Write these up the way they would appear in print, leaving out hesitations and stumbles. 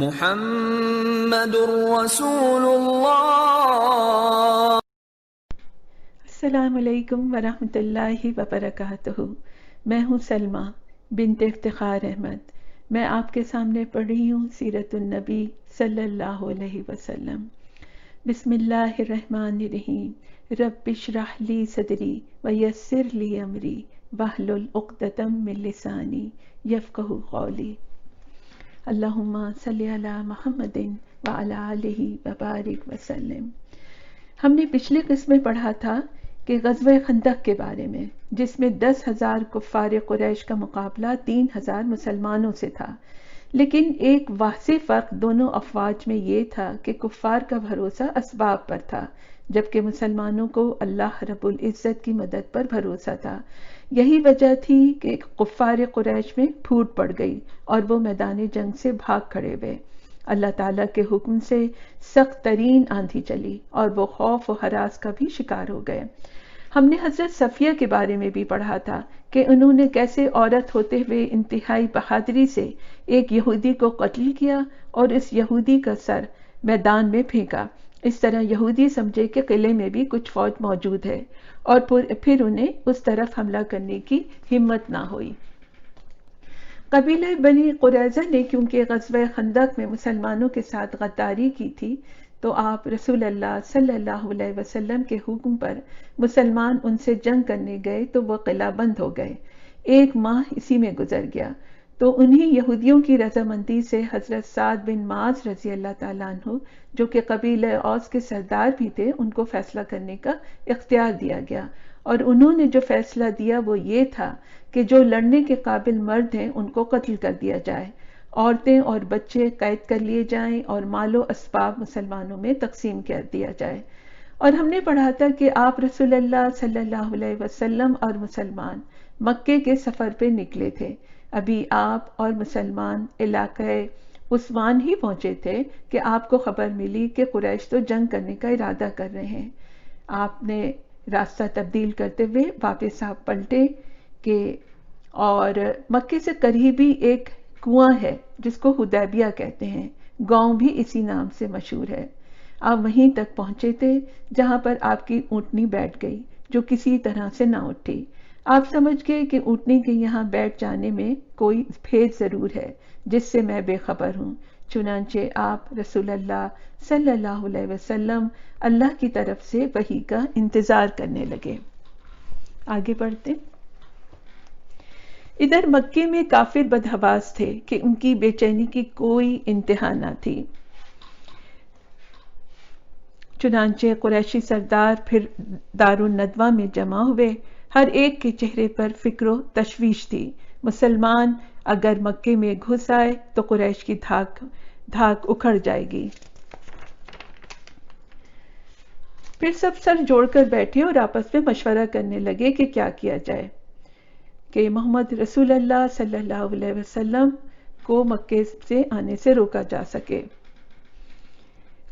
محمد رسول اللہ۔ السلام علیکم ورحمۃ اللہ وبرکاتہ۔ میں ہوں سلمہ بنت افتخار احمد۔ میں آپ کے سامنے پڑھ رہی ہوں سیرت النبی صلی اللہ علیہ وسلم۔ بسم اللہ الرحمن الرحیم۔ رب اشرح لی صدری ویسر لی امری واحلل عقدۃ من لسانی یفقہوا قولی۔ اللہم صلی علی محمد وعلی آلہ وبارک وسلم۔ ہم نے پچھلے قسم میں پڑھا تھا کہ غزوہ خندق کے بارے میں، جس میں 10,000 کفار قریش کا مقابلہ 3,000 مسلمانوں سے تھا، لیکن ایک واضح فرق دونوں افواج میں یہ تھا کہ کفار کا بھروسہ اسباب پر تھا، جبکہ مسلمانوں کو اللہ رب العزت کی مدد پر بھروسہ تھا۔ یہی وجہ تھی کہ کفار قریش میں پھوٹ پڑ گئی اور وہ میدان جنگ سے بھاگ کھڑے ہوئے۔ اللہ تعالیٰ کے حکم سے سخت ترین آندھی چلی اور وہ خوف و ہراس کا بھی شکار ہو گئے۔ ہم نے حضرت صفیہ کے بارے میں بھی پڑھا تھا کہ انہوں نے کیسے عورت ہوتے ہوئے انتہائی بہادری سے ایک یہودی کو قتل کیا اور اس یہودی کا سر میدان میں پھینکا۔ اس طرح یہودی سمجھے کہ قلعے میں بھی کچھ فوج موجود ہے اور پھر انہیں اس طرف حملہ کرنے کی ہمت نہ ہوئی۔ قبیلہ بنی قریظہ نے کیونکہ غزوہ خندق میں مسلمانوں کے ساتھ غداری کی تھی، تو آپ رسول اللہ صلی اللہ علیہ وسلم کے حکم پر مسلمان ان سے جنگ کرنے گئے تو وہ قلعہ بند ہو گئے۔ 1 ماہ اسی میں گزر گیا تو انہی یہودیوں کی رضامندی سے حضرت سعد بن معاذ رضی اللہ تعالیٰ عنہ، جو کہ قبیلہ اوس کے سردار بھی تھے، ان کو فیصلہ کرنے کا اختیار دیا گیا، اور انہوں نے جو فیصلہ دیا وہ یہ تھا کہ جو لڑنے کے قابل مرد ہیں ان کو قتل کر دیا جائے، عورتیں اور بچے قید کر لیے جائیں اور مال و اسباب مسلمانوں میں تقسیم کر دیا جائے۔ اور ہم نے پڑھا تھا کہ آپ رسول اللہ صلی اللہ علیہ وسلم اور مسلمان مکے کے سفر پہ نکلے تھے۔ ابھی آپ اور مسلمان علاقہ عثمان ہی پہنچے تھے کہ آپ کو خبر ملی کہ قریش تو جنگ کرنے کا ارادہ کر رہے ہیں۔ آپ نے راستہ تبدیل کرتے ہوئے واپس آپ پلٹے اور مکے سے قریبی ایک کنواں ہے جس کو حدیبیہ کہتے ہیں، گاؤں بھی اسی نام سے مشہور ہے۔ آپ وہیں تک پہنچے تھے جہاں پر آپ کی اونٹنی بیٹھ گئی، جو کسی طرح سے نہ اٹھی۔ آپ سمجھ گئے کہ اونٹنی کے یہاں بیٹھ جانے میں کوئی بھید ضرور ہے جس سے میں بے خبر ہوں۔ چنانچہ آپ رسول اللہ صلی اللہ علیہ وسلم اللہ کی طرف سے وحی کا انتظار کرنے لگے۔ آگے بڑھتے۔ ادھر مکے میں کافر بدحواس تھے کہ ان کی بے چینی کی کوئی انتہا نہ تھی۔ چنانچہ قریشی سردار پھر دارالندوہ میں جمع ہوئے، ہر ایک کے چہرے پر فکر و تشویش تھی۔ مسلمان اگر مکے میں گھس آئے تو قریش کی دھاک اکھڑ جائے گی۔ پھر سب سر جوڑ کر بیٹھے اور آپس میں مشورہ کرنے لگے کہ کیا کیا جائے کہ محمد رسول اللہ صلی اللہ علیہ وسلم کو مکے سے آنے سے روکا جا سکے۔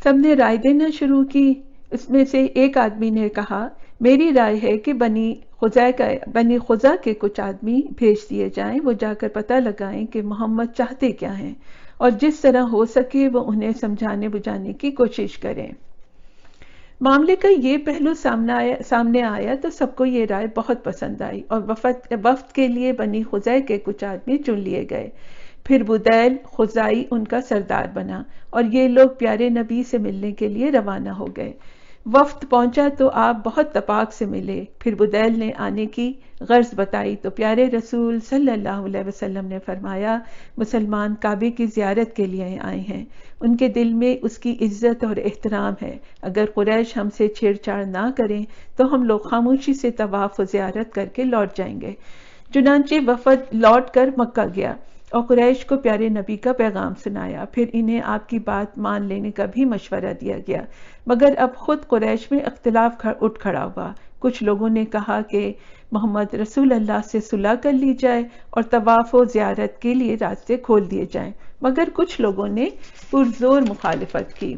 سب نے رائے دینا شروع کی۔ اس میں سے ایک آدمی نے کہا، میری رائے ہے کہ بنی خزا کے کچھ آدمی بھیج دیے جائیں، وہ جا کر پتہ لگائیں کہ محمد چاہتے کیا ہیں اور جس طرح ہو سکے وہ انہیں سمجھانے بجھانے کی کوشش کریں۔ معاملے کا یہ پہلو سامنے آیا تو سب کو یہ رائے بہت پسند آئی اور وفد کے لیے بنی خزا کے کچھ آدمی چن لیے گئے۔ پھر بدیل خزائی ان کا سردار بنا اور یہ لوگ پیارے نبی سے ملنے کے لیے روانہ ہو گئے۔ وفد پہنچا تو آپ بہت تپاک سے ملے۔ پھر بدیل نے آنے کی غرض بتائی تو پیارے رسول صلی اللہ علیہ وسلم نے فرمایا، مسلمان کعبے کی زیارت کے لیے آئے ہیں، ان کے دل میں اس کی عزت اور احترام ہے، اگر قریش ہم سے چھیڑ چھاڑ نہ کریں تو ہم لوگ خاموشی سے طواف و زیارت کر کے لوٹ جائیں گے۔ چنانچہ وفد لوٹ کر مکہ گیا اور قریش کو پیارے نبی کا پیغام سنایا۔ پھر انہیں آپ کی بات مان لینے کا بھی مشورہ دیا گیا، مگر اب خود قریش میں اختلاف اٹھ کھڑا ہوا۔ کچھ لوگوں نے کہا کہ محمد رسول اللہ سے صلح کر لی جائے اور طواف و زیارت کے لیے راستے کھول دیے جائیں، مگر کچھ لوگوں نے پرزور مخالفت کی۔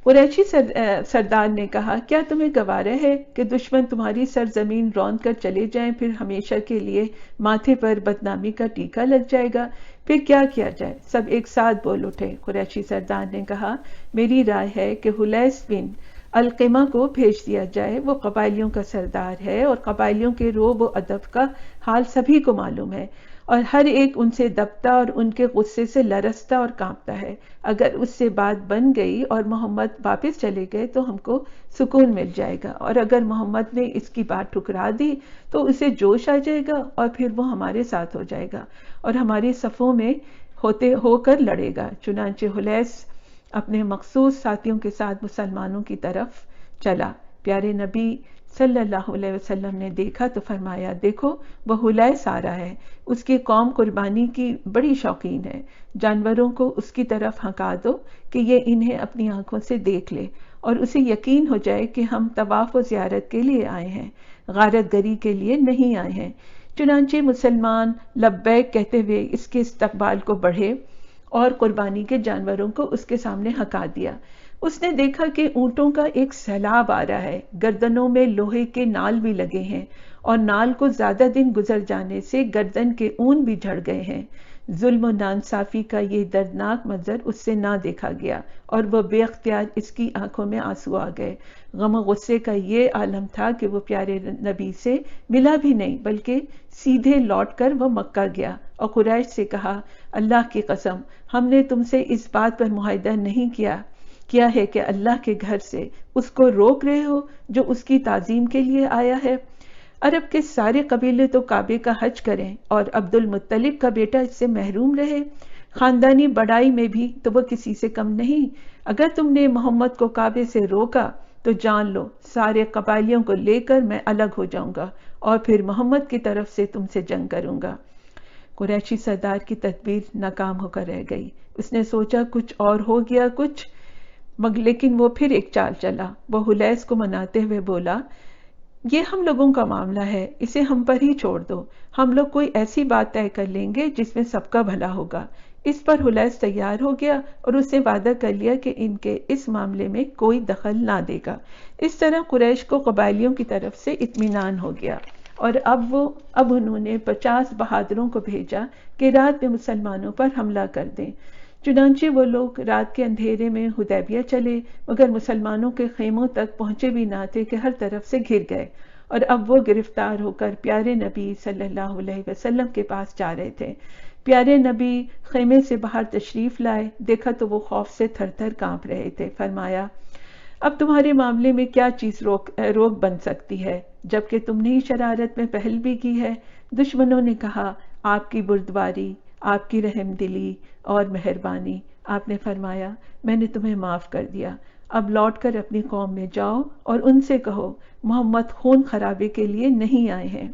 قریشی سردار نے کہا، کیا تمہیں گوارا ہے کہ دشمن تمہاری سرزمین روند کر چلے جائیں، پھر ہمیشہ کے لیے ماتھے پر بدنامی کا ٹیکا لگ جائے گا؟ پھر کیا کیا جائے؟ سب ایک ساتھ بول اٹھے۔ قریشی سردار نے کہا میری رائے ہے کہ حلیس بن القمہ کو بھیج دیا جائے، وہ قبائلیوں کا سردار ہے اور قبائلیوں کے رعب و ادب کا حال سبھی کو معلوم ہے، اور ہر ایک ان سے دبتا اور ان کے غصے سے لرزتا اور کانپتا ہے۔ اگر اس سے بات بن گئی اور محمد واپس چلے گئے تو ہم کو سکون مل جائے گا، اور اگر محمد نے اس کی بات ٹھکرا دی تو اسے جوش آ جائے گا اور پھر وہ ہمارے ساتھ ہو جائے گا اور ہماری صفوں میں ہو کر لڑے گا۔ چنانچہ حلیس اپنے مخصوص ساتھیوں کے ساتھ مسلمانوں کی طرف چلا۔ پیارے نبی صلی اللہ علیہ وسلم نے دیکھا تو فرمایا دیکھو وہ حلیس آ رہا ہے، اس کی قوم قربانی کی بڑی شوقین ہے، جانوروں کو اس کی طرف ہنکا دو کہ یہ انہیں اپنی آنکھوں سے دیکھ لے اور اسے یقین ہو جائے کہ ہم طواف و زیارت کے لیے آئے ہیں، غارت گری کے لیے نہیں آئے ہیں۔ چنانچہ مسلمان لبیک کہتے ہوئے اس کے استقبال کو بڑھے اور قربانی کے جانوروں کو اس کے سامنے ہنکا دیا۔ اس نے دیکھا کہ اونٹوں کا ایک سیلاب آ رہا ہے، گردنوں میں لوہے کے نال بھی لگے ہیں اور نال کو زیادہ دن گزر جانے سے گردن کے اون بھی جھڑ گئے ہیں۔ ظلم و ناانصافی کا یہ دردناک منظر اس سے نہ دیکھا گیا اور وہ بے اختیار اس کی آنکھوں میں آنسو آ گئے۔ غم و غصے کا یہ عالم تھا کہ وہ پیارے نبی سے ملا بھی نہیں بلکہ سیدھے لوٹ کر وہ مکہ گیا اور قریش سے کہا اللہ کی قسم ہم نے تم سے اس بات پر معاہدہ نہیں کیا ہے کہ اللہ کے گھر سے اس کو روک رہے ہو جو اس کی تعظیم کے لیے آیا ہے۔ عرب کے سارے قبیلے تو کعبے کا حج کریں اور عبد المطلب کا بیٹا اس سے محروم رہے، خاندانی بڑائی میں بھی تو وہ کسی سے کم نہیں۔ اگر تم نے محمد کو کعبے سے روکا تو جان لو سارے قبائلیوں کو لے کر میں الگ ہو جاؤں گا اور پھر محمد کی طرف سے تم سے جنگ کروں گا۔ قریشی سردار کی تدبیر ناکام ہو کر رہ گئی۔ اس نے سوچا کچھ اور ہو گیا لیکن وہ پھر ایک چال چلا۔ وہ حلیس کو مناتے ہوئے بولا یہ ہم لوگوں کا معاملہ ہے، اسے ہم پر ہی چھوڑ دو، ہم لوگ کوئی ایسی بات طے کر لیں گے جس میں سب کا بھلا ہوگا۔ اس پر حلیس تیار ہو گیا اور اس نے وعدہ کر لیا کہ ان کے اس معاملے میں کوئی دخل نہ دے گا۔ اس طرح قریش کو قبائلیوں کی طرف سے اطمینان ہو گیا اور اب انہوں نے 50 بہادروں کو بھیجا کہ رات میں مسلمانوں پر حملہ کر دیں۔ چنانچہ وہ لوگ رات کے اندھیرے میں حدیبیہ چلے مگر مسلمانوں کے خیموں تک پہنچے بھی نہ تھے کہ ہر طرف سے گھر گئے، اور اب وہ گرفتار ہو کر پیارے نبی صلی اللہ علیہ وسلم کے پاس جا رہے تھے۔ پیارے نبی خیمے سے باہر تشریف لائے، دیکھا تو وہ خوف سے تھر تھر کانپ رہے تھے۔ فرمایا اب تمہارے معاملے میں کیا چیز روک بن سکتی ہے جبکہ تم نے ہی شرارت میں پہل بھی کی ہے؟ دشمنوں نے کہا آپ کی بردباری، آپ کی رحم دلی اور مہربانی۔ آپ نے فرمایا میں نے تمہیں معاف کر دیا، اب لوٹ کر اپنی قوم میں جاؤ اور ان سے کہو محمد خون خرابے کے لیے نہیں آئے ہیں۔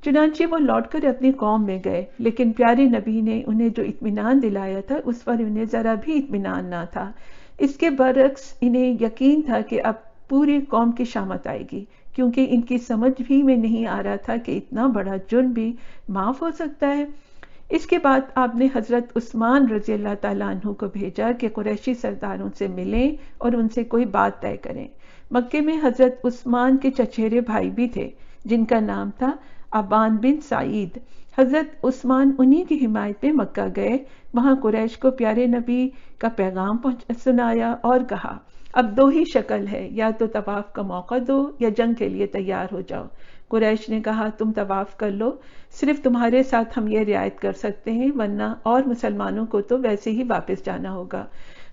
چنانچہ وہ لوٹ کر اپنی قوم میں گئے، لیکن پیارے نبی نے انہیں جو اطمینان دلایا تھا اس پر انہیں ذرا بھی اطمینان نہ تھا۔ اس کے برعکس انہیں یقین تھا کہ اب پوری قوم کی شامت آئے گی، کیونکہ ان کی سمجھ بھی میں نہیں آ رہا تھا کہ اتنا بڑا جرم بھی معاف ہو سکتا ہے۔ اس کے بعد آپ نے حضرت عثمان رضی اللہ تعالیٰ عنہ کو بھیجا کہ قریشی سرداروں سے ملیں اور ان سے کوئی بات طے کریں۔ مکے میں حضرت عثمان کے چچیرے بھائی بھی تھے جن کا نام تھا ابان بن سعید۔ حضرت عثمان انہی کی حمایت میں مکہ گئے، وہاں قریش کو پیارے نبی کا پیغام سنایا اور کہا اب دو ہی شکل ہے، یا تو طواف کا موقع دو یا جنگ کے لیے تیار ہو جاؤ۔ قریش نے کہا تم طواف کر لو، صرف تمہارے ساتھ ہم یہ رعایت کر سکتے ہیں ورنہ اور مسلمانوں کو تو ویسے ہی واپس جانا ہوگا۔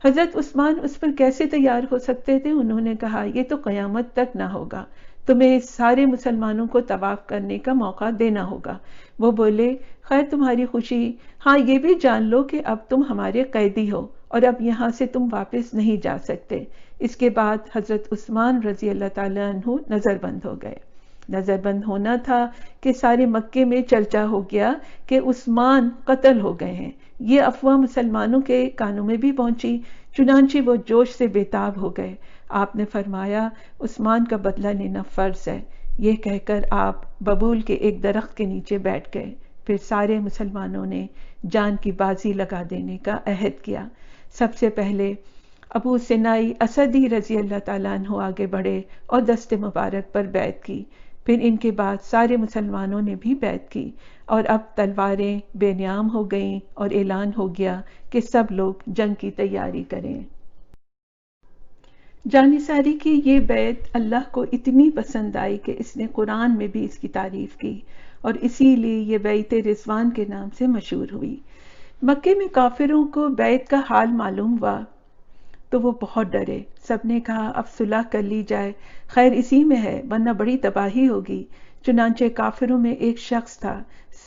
حضرت عثمان اس پر کیسے تیار ہو سکتے تھے؟ انہوں نے کہا یہ تو قیامت تک نہ ہوگا، تمہیں سارے مسلمانوں کو طواف کرنے کا موقع دینا ہوگا۔ وہ بولے خیر تمہاری خوشی، ہاں یہ بھی جان لو کہ اب تم ہمارے قیدی ہو اور اب یہاں سے تم واپس نہیں جا سکتے۔ اس کے بعد حضرت عثمان رضی اللہ تعالیٰ عنہ نظر بند ہو گئے۔ نظر بند ہونا تھا کہ سارے مکے میں چرچا ہو گیا کہ عثمان قتل ہو گئے ہیں۔ یہ افواہ مسلمانوں کے کانوں میں بھی پہنچی، چنانچہ وہ جوش سے بےتاب ہو گئے۔ آپ نے فرمایا عثمان کا بدلہ لینا فرض ہے۔ یہ کہہ کر آپ ببول کے ایک درخت کے نیچے بیٹھ گئے۔ پھر سارے مسلمانوں نے جان کی بازی لگا دینے کا عہد کیا۔ سب سے پہلے ابو سنائی اسدی رضی اللہ تعالیٰ عنہ آگے بڑھے اور دست مبارک پر بیعت کی۔ پھر ان کے بعد سارے مسلمانوں نے بھی بیعت کی اور اب تلواریں بے نیام ہو گئیں اور اعلان ہو گیا کہ سب لوگ جنگ کی تیاری کریں۔ جانثاری کی یہ بیعت اللہ کو اتنی پسند آئی کہ اس نے قرآن میں بھی اس کی تعریف کی اور اسی لیے یہ بیعت رضوان کے نام سے مشہور ہوئی۔ مکے میں کافروں کو بیعت کا حال معلوم ہوا تو وہ بہت ڈرے، سب نے کہا اب صلح کر لی جائے، خیر اسی میں ہے ورنہ بڑی تباہی ہوگی۔ چنانچہ کافروں میں ایک شخص تھا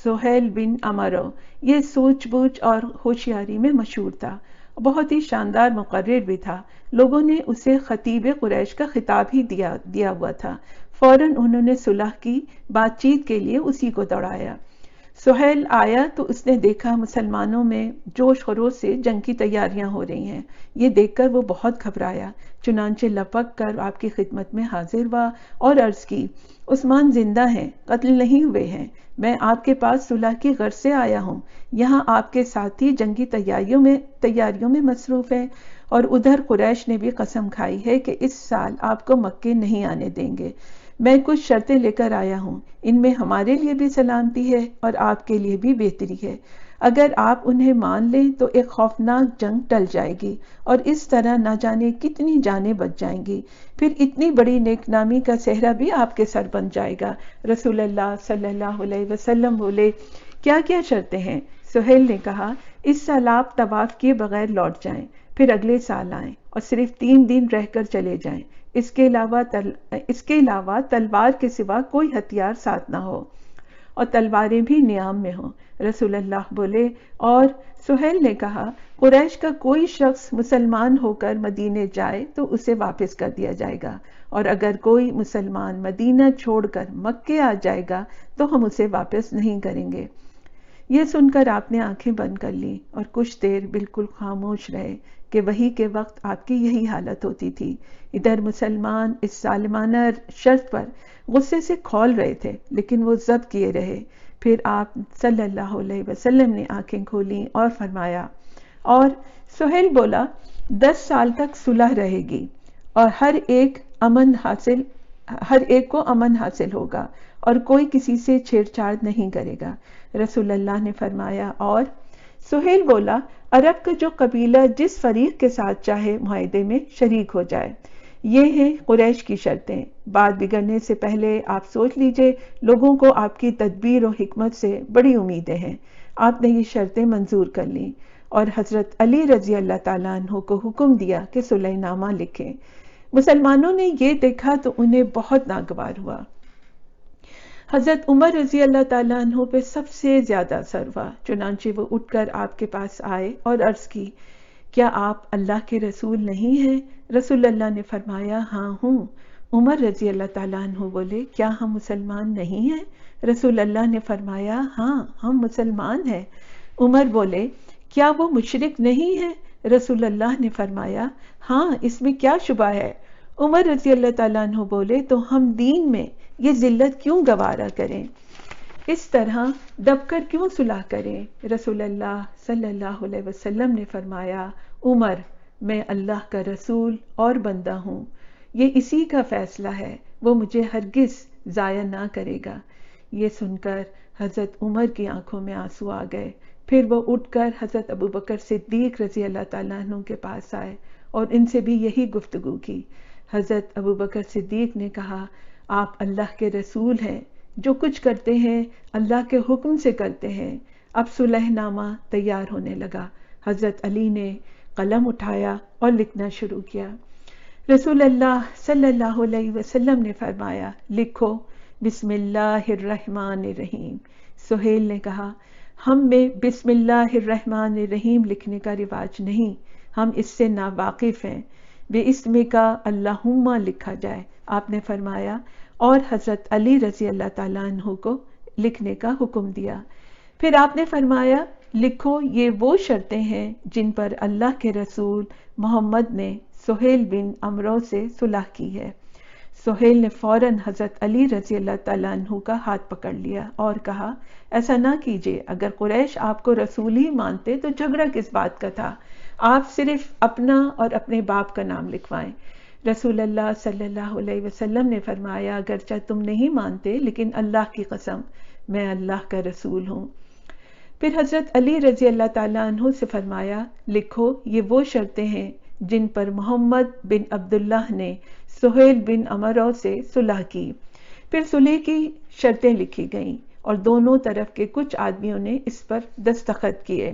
سہیل بن عمرو، یہ سوچ بوجھ اور ہوشیاری میں مشہور تھا، بہت ہی شاندار مقرر بھی تھا، لوگوں نے اسے خطیب قریش کا خطاب ہی دیا ہوا تھا۔ فوراً انہوں نے صلح کی بات چیت کے لیے اسی کو دوڑایا۔ سہیل آیا تو اس نے دیکھا مسلمانوں میں جوش خروش سے جنگ کی تیاریاں ہو رہی ہیں، یہ دیکھ کر وہ بہت گھبرایا، چنانچہ لپک کر آپ کی خدمت میں حاضر ہوا اور عرض کی عثمان زندہ ہیں، قتل نہیں ہوئے ہیں، میں آپ کے پاس صلح کی غرض سے آیا ہوں، یہاں آپ کے ساتھی جنگی تیاریوں میں مصروف ہیں اور ادھر قریش نے بھی قسم کھائی ہے کہ اس سال آپ کو مکے نہیں آنے دیں گے، میں کچھ شرطیں لے کر آیا ہوں، ان میں ہمارے لیے بھی سلامتی ہے اور آپ کے لیے بھی بہتری ہے، اگر آپ انہیں مان لیں تو ایک خوفناک جنگ ٹل جائے گی اور اس طرح نہ جانے کتنی جانیں بچ جائیں گی، پھر اتنی بڑی نیک نامی کا صحرا بھی آپ کے سر بن جائے گا۔ رسول اللہ صلی اللہ علیہ وسلم بولے کیا کیا شرطیں ہیں؟ سہیل نے کہا اس سال آپ طواف کیے بغیر لوٹ جائیں، پھر اگلے سال آئیں اور صرف 3 دن رہ کر چلے جائیں، اس کے علاوہ تلوار کے سوا کوئی ہتھیار ساتھ نہ ہو اور تلواریں بھی نیام میں ہوں۔ رسول اللہ بولے اور سہیل نے کہا قریش کا کوئی شخص مسلمان ہو کر مدینے جائے تو اسے واپس کر دیا جائے گا اور اگر کوئی مسلمان مدینہ چھوڑ کر مکے آ جائے گا تو ہم اسے واپس نہیں کریں گے۔ یہ سن کر آپ نے آنکھیں بند کر لی اور کچھ دیر بالکل خاموش رہے کہ وحی کے وقت آپ کی یہی حالت ہوتی تھی۔ ادھر مسلمان اس ظالمانہ شرط پر غصے سے کھول رہے تھے لیکن وہ ضبط کیے رہے۔ پھر آپ صلی اللہ علیہ وسلم نے آنکھیں کھولیں اور فرمایا اور سہیل بولا 10 سال تک صلح رہے گی اور ہر ایک کو امن حاصل ہوگا اور کوئی کسی سے چھیڑ چھاڑ نہیں کرے گا۔ رسول اللہ نے فرمایا اور سہیل بولا عرب کا جو قبیلہ جس فریق کے ساتھ چاہے معاہدے میں شریک ہو جائے، یہ ہیں قریش کی شرطیں، بات بگڑنے سے پہلے آپ سوچ لیجئے، لوگوں کو آپ کی تدبیر و حکمت سے بڑی امیدیں ہیں۔ آپ نے یہ شرطیں منظور کر لیں اور حضرت علی رضی اللہ تعالیٰ عنہ کو حکم دیا کہ صلح نامہ لکھیں۔ مسلمانوں نے یہ دیکھا تو انہیں بہت ناگوار ہوا۔ حضرت عمر رضی اللہ تعالیٰ عنہ پہ سب سے زیادہ اثر ہوا، چنانچہ وہ اٹھ کر آپ کے پاس آئے اور عرض کی کیا آپ اللہ کے رسول نہیں ہیں؟ رسول اللہ نے فرمایا ہاں ہوں۔ عمر رضی اللہ تعالیٰ عنہ بولے کیا ہم مسلمان نہیں ہیں؟ رسول اللہ نے فرمایا ہاں ہم مسلمان ہیں۔ عمر بولے کیا وہ مشرک نہیں ہے؟ رسول اللہ نے فرمایا ہاں اس میں کیا شبہ ہے۔ عمر رضی اللہ تعالیٰ عنہ بولے تو ہم دین میں یہ ذلت کیوں گوارا کریں، اس طرح دب کر کیوں صلح کریں؟ رسول اللہ صلی اللہ علیہ وسلم نے فرمایا عمر میں اللہ کا رسول اور بندہ ہوں، یہ اسی کا فیصلہ ہے، وہ مجھے ہرگز ضائع نہ کرے گا۔ یہ سن کر حضرت عمر کی آنکھوں میں آنسو آ گئے، پھر وہ اٹھ کر حضرت ابوبکر صدیق رضی اللہ تعالیٰ عنہ کے پاس آئے اور ان سے بھی یہی گفتگو کی۔ حضرت ابوبکر صدیق نے کہا آپ اللہ کے رسول ہیں، جو کچھ کرتے ہیں اللہ کے حکم سے کرتے ہیں۔ اب صلح نامہ تیار ہونے لگا، حضرت علی نے قلم اٹھایا اور لکھنا شروع کیا۔ رسول اللہ صلی اللہ علیہ وسلم نے فرمایا لکھو بسم اللہ الرحمن الرحیم۔ سہیل نے کہا ہم میں بسم اللہ الرحمن الرحیم لکھنے کا رواج نہیں، ہم اس سے ناواقف ہیں، بے اسم کا اللہم لکھا جائے۔ آپ نے فرمایا اور حضرت علی رضی اللہ تعالیٰ عنہ کو لکھنے کا حکم دیا۔ پھر آپ نے فرمایا لکھو یہ وہ شرطیں ہیں جن پر اللہ کے رسول محمد نے سہیل بن عمرو سے صلح کی ہے۔ سہیل نے فوراً حضرت علی رضی اللہ تعالیٰ عنہ کا ہاتھ پکڑ لیا اور کہا ایسا نہ کیجیے، اگر قریش آپ کو رسول ہی مانتے تو جھگڑا کس بات کا تھا، آپ صرف اپنا اور اپنے باپ کا نام لکھوائیں۔ رسول اللہ صلی اللہ علیہ وسلم نے فرمایا اگرچہ تم نہیں مانتے لیکن اللہ کی قسم میں اللہ کا رسول ہوں۔ پھر حضرت علی رضی اللہ تعالیٰ عنہ سے فرمایا لکھو یہ وہ شرطیں ہیں جن پر محمد بن عبداللہ نے سہیل بن عمرو سے صلح کی۔ پھر صلح کی شرطیں لکھی گئیں اور دونوں طرف کے کچھ آدمیوں نے اس پر دستخط کیے۔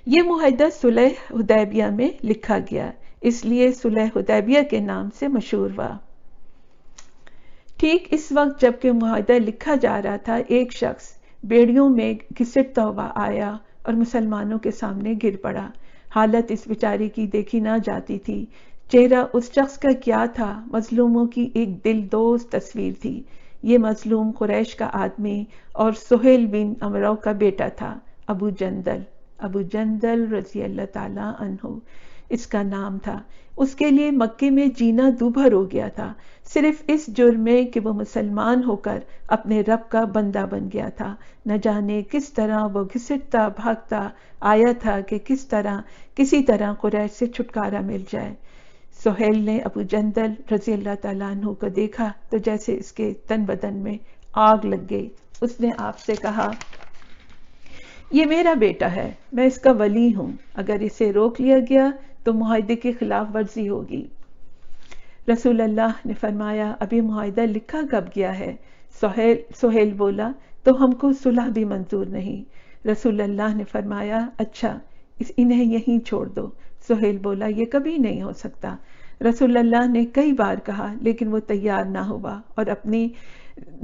یہ معاہدہ صلح حدیبیہ میں لکھا گیا، اس لیے صلح حدیبیہ کے نام سے مشہور ہوا۔ ٹھیک اس وقت جب کہ معاہدہ لکھا جا رہا تھا، ایک شخص بیڑیوں میں گھسٹتا ہوا آیا اور مسلمانوں کے سامنے گر پڑا۔ حالت اس بیچارے کی دیکھی نہ جاتی تھی۔ چہرہ اس شخص کا کیا تھا؟ مظلوموں کی ایک دل دوست تصویر تھی۔ یہ مظلوم قریش کا آدمی اور سہیل بن عمرو کا بیٹا تھا، ابو جندل رضی اللہ تعالی عنہ اس کا نام تھا۔ اس کے لیے مکے میں جینا دوبھر ہو گیا تھا، صرف اس جرم میں کہ وہ مسلمان ہو کر اپنے رب کا بندہ بن گیا تھا۔ نہ جانے کس طرح وہ گھسٹتا بھاگتا آیا تھا کہ کسی طرح قریش سے چھٹکارا مل جائے۔ سہیل نے ابو جندل رضی اللہ تعالیٰ عنہ کو دیکھا تو جیسے اس کے تن بدن میں آگ لگ گئی۔ اس نے آپ سے کہا یہ میرا بیٹا ہے، میں اس کا ولی ہوں، اگر اسے روک لیا گیا تو معاہدے کی خلاف ورزی ہوگی۔ رسول اللہ نے فرمایا ابھی معاہدہ لکھا کب گیا ہے؟ سہیل بولا تو ہم کو صلح بھی منظور نہیں۔ رسول اللہ نے فرمایا اچھا انہیں یہیں چھوڑ دو۔ سہیل بولا یہ کبھی نہیں ہو سکتا۔ رسول اللہ نے کئی بار کہا لیکن وہ تیار نہ ہوا اور اپنی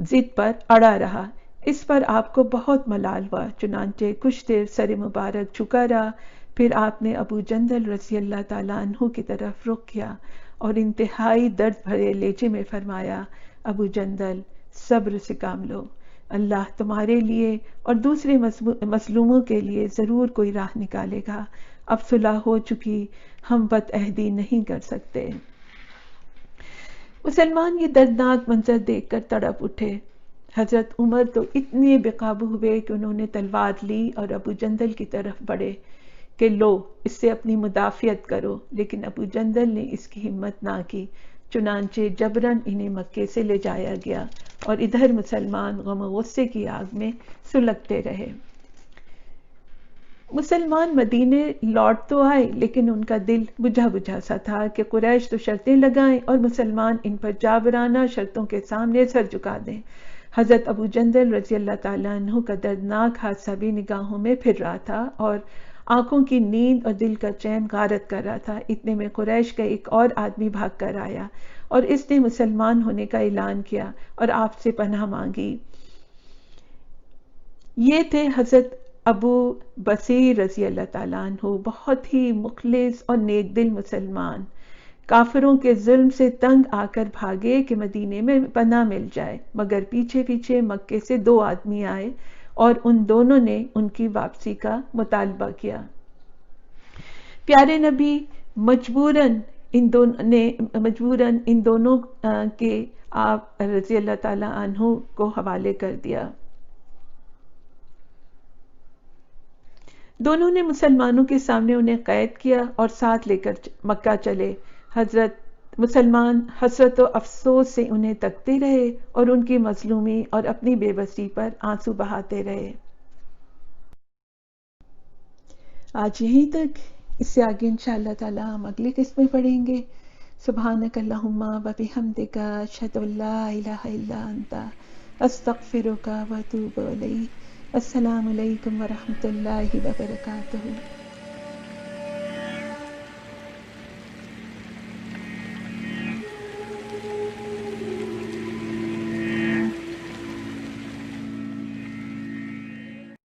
ضد پر اڑا رہا۔ اس پر آپ کو بہت ملال ہوا، چنانچہ کچھ دیر سر مبارک جھکا رہا، پھر آپ نے ابو جندل رضی اللہ تعالیٰ عنہ کی طرف رخ کیا اور انتہائی درد بھرے لہجے میں فرمایا ابو جندل صبر سے کام لو، اللہ تمہارے لیے اور دوسرے مظلوموں کے لیے ضرور کوئی راہ نکالے گا، اب صلح ہو چکی، ہم بد عہدی نہیں کر سکتے۔ مسلمان یہ دردناک منظر دیکھ کر تڑپ اٹھے۔ حضرت عمر تو اتنے بے قابو ہوئے کہ انہوں نے تلوار لی اور ابو جندل کی طرف بڑھے کہ لو اس سے اپنی مدافعت کرو، لیکن ابو جندل نے اس کی ہمت نہ کی، چنانچہ جبراً انہیں مکے سے لے جایا گیا اور ادھر مسلمان غم و غصے کی آگ میں سلگتے رہے۔ مسلمان مدینے لوٹ تو آئے لیکن ان کا دل بجھا بجھا سا تھا کہ قریش تو شرطیں لگائیں اور مسلمان ان پر جابرانہ شرطوں کے سامنے سر جھکا دیں۔ حضرت ابو جندل رضی اللہ تعالیٰ عنہ کا دردناک حادثہ بھی نگاہوں میں پھر رہا تھا اور آنکھوں کی نیند اور دل کا چین غارت کر رہا تھا۔ اتنے میں قریش کا ایک اور آدمی بھاگ کر آیا اور اس نے مسلمان ہونے کا اعلان کیا اور آپ سے پناہ مانگی۔ یہ تھے حضرت ابو بصیر رضی اللہ تعالیٰ عنہ، بہت ہی مخلص اور نیک دل مسلمان، کافروں کے ظلم سے تنگ آ کر بھاگے کہ مدینے میں پناہ مل جائے، مگر پیچھے پیچھے مکے سے 2 آدمی آئے اور ان دونوں نے ان کی واپسی کا مطالبہ کیا۔ پیارے نبی مجبوراً ان دونوں کے آپ رضی اللہ تعالیٰ عنہ کو حوالے کر دیا۔ دونوں نے مسلمانوں کے سامنے انہیں قید کیا اور ساتھ لے کر مکہ چلے۔ مسلمان حسرت و افسوس سے انہیں تکتے رہے اور ان کی مظلومی اور اپنی بے بسی پر آنسو بہاتے رہے۔ آج یہیں تک، اس سے آگے انشاءاللہ تعالی ہم اگلی قسط میں پڑھیں گے۔ سبحانک اللہم و بحمدک، اشہد ان لا الہ الا انت، استغفرک و اتوب الیک۔ السلام علیکم ورحمۃ اللہ وبرکاتہ۔